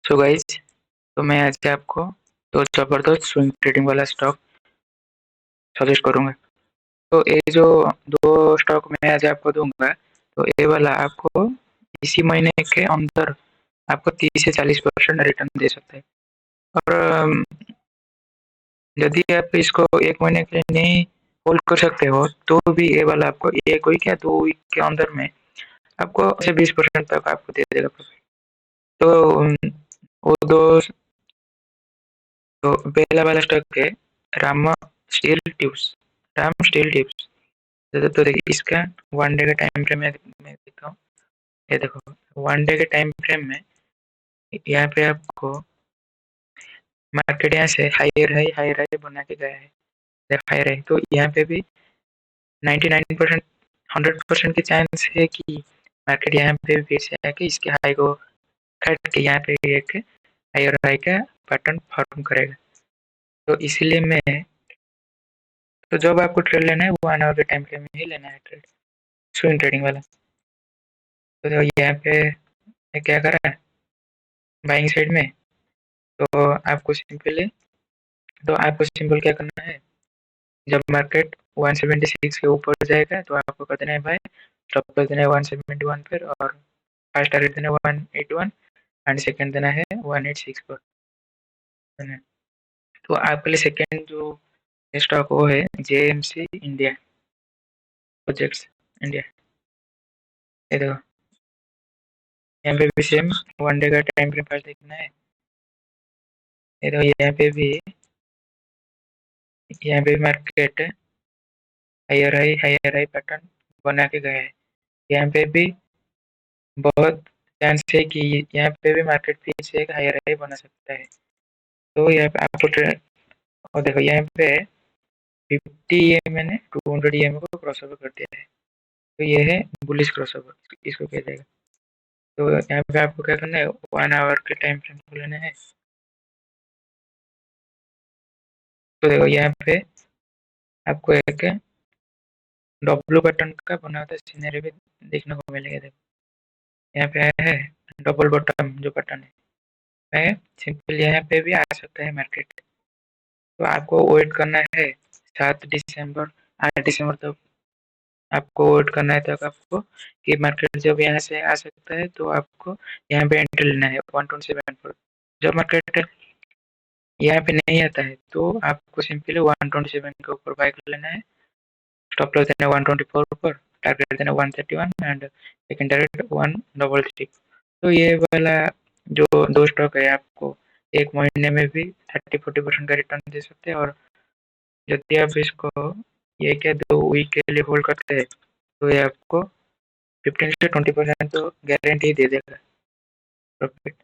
So guys, तो मैं आज आपको तो जबरदस्त स्विंग ट्रेडिंग वाला स्टॉक सजेस्ट करूंगा। तो ये जो दो स्टॉक मैं आज आपको दूंगा, तो ये वाला आपको इसी महीने के अंदर आपको 30 से 40% रिटर्न दे सकते हैं। और यदि आप इसको एक महीने के लिए नहीं होल्ड कर सकते हो, तो भी ये वाला आपको एक वीक या 2 वीक के अंदर में आपको से 20% तक आपको दे देगा प्रॉफिट। तो वो दो, तो पहला वाला स्टॉक है Rama steel tubes. Ram steel tubes. तो देखिए इसका 1 डे का टाइम फ्रेम मैं देखता हूँ। ये देखो, 1 डे के टाइम फ्रेम में यहाँ पे आपको मार्केट यहाँ से हायर हाई बना के गया है, हायर है। तो यहाँ पे भी 99% 100% की चांस है कि मार्केट यहाँ पे भी फिर से आके इसके हाई को काट के यहाँ पे एक हायर हाई का पैटर्न फॉर्म करेगा। तो इसीलिए मैं, तो जब आपको ट्रेड लेना है वो 1 आवर के टाइम फ्रेम में ही लेना है ट्रेड, स्विंग ट्रेडिंग वाला। तो यहाँ पे क्या करा है बाइंग साइड में, तो आपको सिंपल क्या करना है, जब मार्केट 176 के ऊपर जाएगा तो आपको कर देना है बाय, स्टॉप लॉस देना है 171 पर, और फर्स्ट टारगेट देना है 181 एंड सेकंड देना है 186 पर। तो आपके लिए सेकंड जो स्टॉक वो है जेएमसी इंडिया प्रोजेक्ट्स इंडिया। ये देखो, यहाँ पे भी सेम 1 डे का टाइम फ्रेम पास देखना है। ये देखो, यहाँ पे मार्केट हायर हाई पैटर्न बना के गया है। यहाँ पे भी बहुत चांस है कि यहाँ पे भी मार्केट फिर से एक हायर हाई बना सकता है। तो यहाँ पे आपको और देखो यहाँ पे 50 EMA ने 200 EMA को क्रॉस ओवर कर दिया है। तो ये है बुलिश क्रॉस ओवर, इसको कह देगा। तो यहाँ पे आपको क्या करना है, 1 आवर के टाइम फ्रेम को लेना है। तो देखो यहाँ पे आपको एक डब्लू पैटर्न का बना हुआ सीनरी भी देखने को मिलेगा। देखो यहाँ पे आया है डबल बॉटम जो पैटर्न है सिंपल यहाँ पे भी आ सकता है मार्केट। तो आपको वेट करना है 7 दिसंबर 8 दिसंबर तक आपको वेट करना है, तक आपको कि मार्केट जब यहाँ से आ सकता है तो आपको यहाँ पे एंट्री लेना है 127 पर। जब मार्केट यहाँ पे नहीं आता है तो आपको सिंपली 127 के ऊपर बाय कर लेना है, स्टॉप लॉस देना 124 पर, टारगेट देना 131 एंड सेकंड टारगेट 133। तो ये वाला जो दो स्टॉक है आपको एक महीने में भी 30-40% का रिटर्न दे सकते हैं। और यदि आप इसको ये क्या 2 वीक के लिए होल्ड करते हैं तो ये आपको 15 से 20% तो गारंटी दे देगा प्रॉफिट।